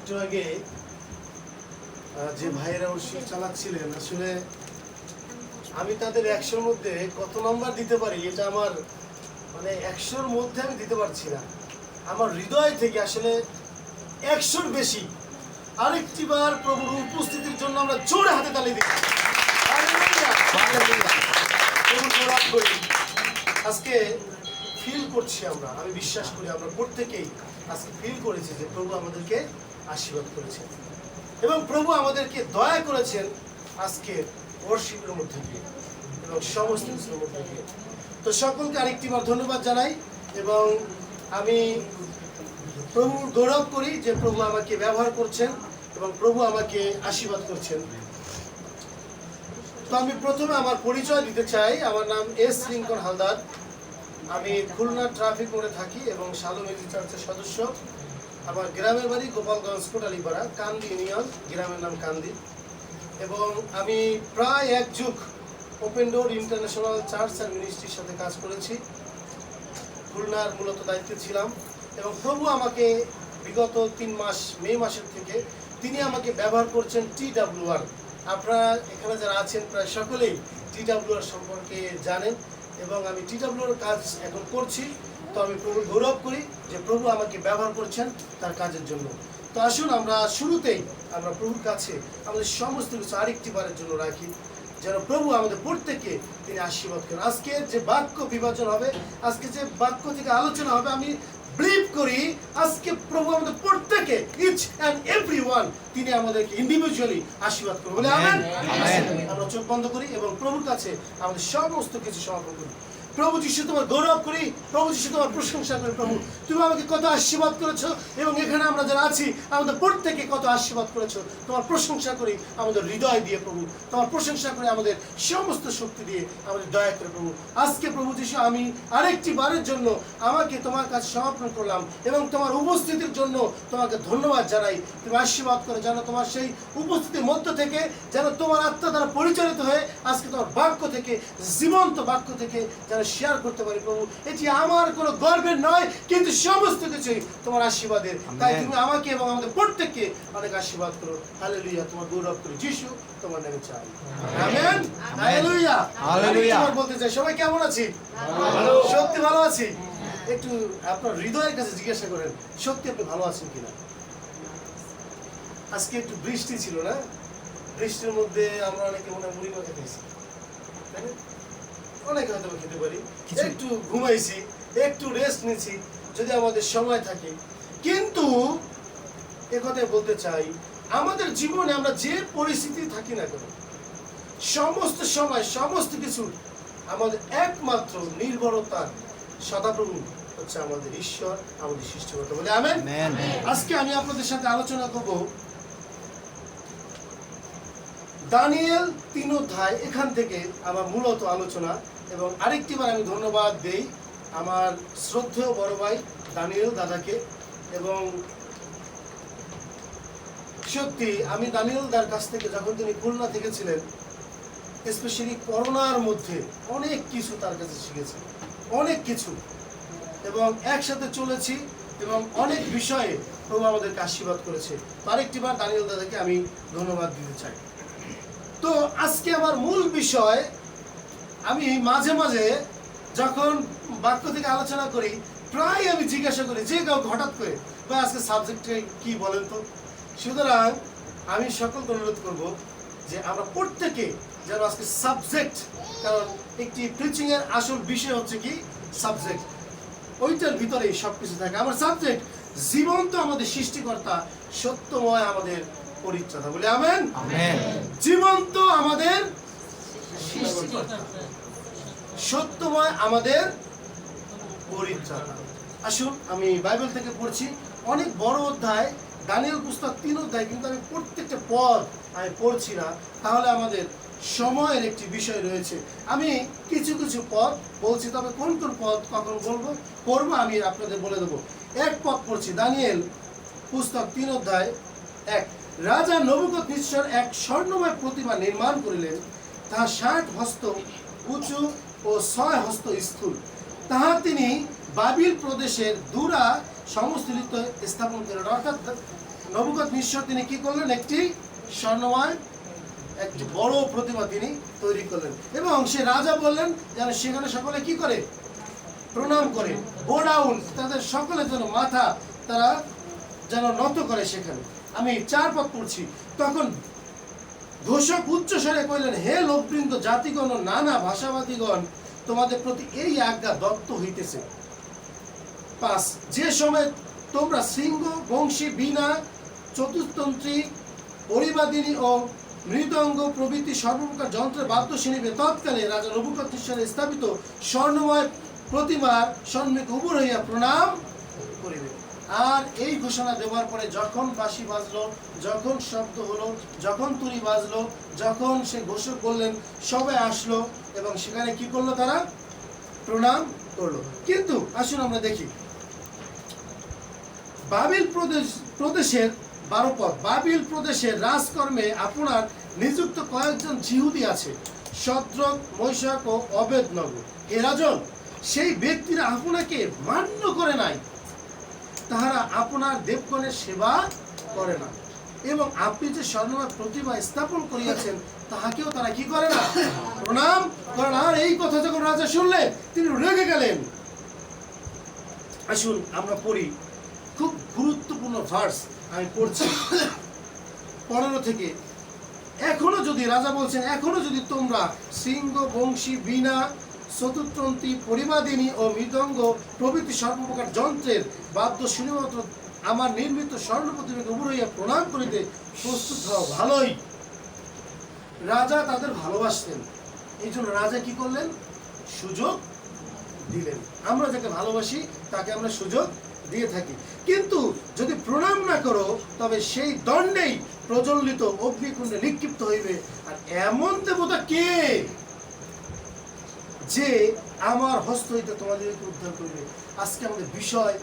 একটু আগে যে ভাইয়েরা ওষুধ চালাচ্ছিলেন, আসলে আমি তাদের 100-র মধ্যে কত নম্বর দিতে পারি এটা আমার মানে 100-র মধ্যে আমি দিতে পারছি না। আমার হৃদয় থেকে আসলে 100-র বেশি আরেকটি বার প্রভুর উপস্থিতির জন্য আমরা জোরে হাতে তালি দিই। আজকে ফিল করছি আমি বিশ্বাস করি আমরা প্রত্যেকেই আজকে ফিল করেছি যে প্রভু আমাদেরকে আশীর্বাদ করেছেন এবং প্রভু আমাদেরকে দয়া করেছেন আজকে ওয়ার্শিপের মধ্যে দিয়ে এবং সমস্ত কিছুর মধ্যে দিয়ে। তো সকলকে আরেকটি বার ধন্যবাদ জানাই এবং আমি প্রভুর গৌরব করি যে প্রভু আমাকে ব্যবহার করছেন এবং প্রভু আমাকে আশীর্বাদ করছেন। তো আমি প্রথমে আমার পরিচয় দিতে চাই। আমার নাম এস লিঙ্কন হালদার। আমি খুলনা ট্রাফিক মোড়ে থাকি এবং শালু মিউজিক চার্চের সদস্য। আমার গ্রামের বাড়ি গোপালগঞ্জ কোটালীপাড়া, কান্দি ইউনিয়ন, গ্রামের নাম কান্দি। এবং আমি প্রায় 1 যুগ open door international church and মিনিস্ট্রির সাথে কাজ করেছি। খুলনার মূলত দায়িত্বে ছিলাম এবং প্রভু আমাকে বিগত 3 মাস মে মাসের থেকে তিনি আমাকে ব্যবহার করছেন TWR। আপনারা এখানে যারা আছেন প্রায় সকলেই TWR সম্পর্কে জানেন এবং আমি TWR কাজ এখন করছি। তো আমি প্রভুর গৌরব করি যে প্রভু আমাকে ব্যবহার করছেন তার কাজের জন্য। তো আসুন আমরা শুরুতেই আমরা প্রভুর কাছে আমাদের সমস্ত কিছু আরেকটি বারের জন্য রাখি যেন প্রভু আমাদের প্রত্যেককে তিনি আশীর্বাদ করেন। আজকে যে বাক্য বিভাজন হবে, আজকে যে বাক্য থেকে আলোচনা হবে, আমি বিলিভ করি আজকে প্রভু আমাদের প্রত্যেকে ইচ অ্যান্ড এভরিওয়ান তিনি আমাদেরকে ইন্ডিভিজুয়ালি আশীর্বাদ করবেন। বলে আমেন। আমরা চোখ বন্ধ করি এবং প্রভুর কাছে আমাদের সমস্ত কিছু সমর্পণ করি। প্রভু যিশু তোমার গৌরব করি, প্রভু যিশু তোমার প্রশংসা করি। প্রভু তুমি আমাকে কত আশীর্বাদ করেছো এবং এখানে আমরা যারা আছি আমাদের প্রত্যেকে কত আশীর্বাদ করেছো। তোমার প্রশংসা করি আমাদের হৃদয় দিয়ে প্রভু, তোমার প্রশংসা করে আমাদের সমস্ত শক্তি দিয়ে আমাদের দয়া করে প্রভু। আজকে প্রভু যিশু আমি আরেকটি বারের জন্য আমাকে তোমার কাছে সমর্পণ করলাম এবং তোমার উপস্থিতির জন্য তোমাকে ধন্যবাদ জানাই। তুমি আশীর্বাদ করে যেন তোমার সেই উপস্থিতির মধ্য থেকে যেন তোমার আত্মা দ্বারা পরিচালিত হয়ে আজকে তোমার বাক্য থেকে, জীবন্ত বাক্য থেকে যেন শেয়ার করতে পারি প্রভু। এটি আমার কোনো গর্বের নয় কিন্তু সমস্ত কিছুই তোমার আশীর্বাদের। তাই তুমি আমাকে এবং আমাদের প্রত্যেককে অনেক আশীর্বাদ করো। হালেলুয়া। তোমার গৌরব করে যিশু তোমার নামে চাই। আমেন। হালেলুয়া। হালেলুয়া। বলতে চাই সবাই কেমন আছি? ভালো। সত্যি ভালো আছি? একটু আপনার হৃদয়ের কাছে জিজ্ঞাসা করেন সত্যি আপনি ভালো আছেন কিনা। আজকে একটু বৃষ্টি ছিল না? বৃষ্টির মধ্যে আমরা অনেকে মনে মুড়ি মাখা খেয়েছি, তাই না? অনেকে হয়তো খেতে পারি, একটু ঘুমাইছি, একটু রেস্ট নিয়েছি যদি আমাদের সময় থাকে। কিন্তু একথাই বলতে চাই আমাদের জীবনে আমরা যে পরিস্থিতি থাকি না কেন, সমস্ত সময় সমস্ত কিছু আমাদের একমাত্র নির্ভরতার সদাপ্রভু হচ্ছে আমাদের ঈশ্বর, আমাদের সৃষ্টিকর্তা। বলে আমেন। আজকে আমি আপনাদের সাথে আলোচনা করব দানিয়েল 3 অধ্যায়। এখান থেকে আমার মূলত আলোচনা এবং আরেকটি বার আমি ধন্যবাদ দেই আমার শ্রদ্ধেয় বড় ভাই দানিয়েল দাদাকে। এবং সত্যি আমি দানিয়েল দার কাছ থেকে যখন তিনি খুলনা থেকে ছিলেন, স্পেশালি করোনার মধ্যে অনেক কিছু তার কাছে শিখেছি, অনেক কিছু, এবং একসাথে চলেছি এবং অনেক বিষয়ে প্রভু আমাদেরকে আশীর্বাদ করেছে। আরেকটি বার দানিয়েল দাদাকে আমি ধন্যবাদ দিতে চাই। তো আজকে আমার মূল বিষয়, আমি মাঝে মাঝে যখন বাক্য থেকে আলোচনা করি প্রায় আমি জিজ্ঞাসা করি যে কাউকে হঠাৎ করে বা আজকে সাবজেক্টে কি বলেন তো। সুতরাং আমি সকলকে অনুরোধ করব যে আমরা প্রত্যেকে যেন আজকে সাবজেক্ট, কারণ একটি প্রিচিং এর আসল বিষয় হচ্ছে কি সাবজেক্ট, ওইটার ভিতরেই সবকিছু থাকে। আমার সাবজেক্ট জীবন্ত আমাদের সৃষ্টিকর্তা, সত্যময় আমাদের পরিচ্ছন্ন। বলে আমেন। জীবন্ত আমাদের সৃষ্টিকর্তা, সত্যময় আমাদের পরিচ্ছন্ন। আসুন আমি বাইবেল থেকে পড়ছি, অনেক বড় অধ্যায় দানিয়েল পুস্তক 3 অধ্যায়, কিন্তু আমি প্রত্যেকটা পদ আমি পড়ছি না, তাহলে আমাদের সময়ের একটি বিষয় রয়েছে। আমি কিছু কিছু পদ বলছি, তবে কোন কোন পদ কখন পড়বো আমি আপনাদের বলে দেবো। এক পদ পড়ছি, দানিয়েল পুস্তক 3 অধ্যায় 1। রাজা নবুকদনেছর এক স্বর্ণময় প্রতিমা নির্মাণ করিলেন, তাহা 60 হস্ত উঁচু ও 6 হস্ত স্থূল। তাহা তিনি বাবিল প্রদেশের দুরা সমস্থলিত স্থাপন করেন। অর্থাৎ নবুকদনেসর তিনি কি করলেন? একটি স্বর্ণময় একটি বড় প্রতিমা তিনি তৈরি করলেন এবং সে রাজা বললেন যেন সেখানে সকলে কি করে? প্রণাম করে, বো ডাউন, তাদের সকলের জন্য মাথা তারা যেন নত করে সেখানে। আমি 4 পদ পড়ছি। তখন ঘোষক উচ্চ স্বরে কইলেন, হে লোকবৃন্দ, জাতিগণ ও নানা ভাষাবাদীগণ, তোমাদের প্রতি এই আজ্ঞা দত্ত হইতেছে। 5, যে সময় তোমরা শৃঙ্গ, বংশী, বীণা, চতুস্তন্ত্রী, পরিবাদিনী ও মৃদঙ্গ প্রভৃতি সর্বপ্রকার যন্ত্রের বাদ্য শুনিবে, তৎকালে রাজা নবুকদনেসরের স্থাপিত স্বর্ণময় প্রতিমার সম্মুখে উপর হইয়া প্রণাম করিবে। আর এই ঘোষণা দেওয়ার পরে যখন বাঁশি বাজলো, যখন শব্দ হলো, যখন তুরি বাজলো, যখন সে ঘোষক বললেন, সবাই আসলো এবং সেখানে কি করলো? তারা প্রণাম করলো। কিন্তু আসুন আমরা দেখি বাবিল প্রদেশের 12 পদ। বাবিল প্রদেশের রাজকর্মে আপনার নিযুক্ত কয়েকজন জিহুদী আছে, শদ্রক, মৈশাক ও অবেদনগর। হে রাজন, সেই ব্যক্তিরা আপনাকে মান্য করে নাই, তাহারা আপনার দেবগণের সেবা করে না, এবং আপনি যে স্বর্ণময় প্রতিমা স্থাপন করিয়াছেন তাহাকেও তারা কি করে না? প্রণাম করে না। আর এই কথা যখন রাজা শুনলেন, তিনি রেগে গেলেন। আসুন আমরা পড়ি, খুব গুরুত্বপূর্ণ ভার্স আমি পড়ছি 15 থেকে। এখনো যদি রাজা বলছেন, এখনো যদি তোমরা শৃঙ্গ, বংশী, বীণা, চতুর্তন্ত্রী, পরিবাদিনী ও মৃদঙ্গ প্রভৃতি সর্বপ্রকার যন্ত্রের বাদ্য শুনিমাত্র আমার নির্মিত স্বর্ণ প্রতিমাকে উপর হইয়া প্রণাম করিতে প্রস্তুত হও। ভালোই, রাজা তাদের ভালোবাসতেন, এই জন্য রাজা কি করলেন? সুযোগ দিলেন। আমরা যাকে ভালোবাসি তাকে আমরা সুযোগ দিয়ে থাকি। কিন্তু যদি প্রণাম না করো, তবে সেই দণ্ডেই প্রজ্বলিত অগ্নিকুণ্ডে নিক্ষিপ্ত হইবে। আর এমন দেবতা কে যে আমার হস্ত হইতে তোমাদেরকে উদ্ধার করবে? আজকে আমাদের বিষয়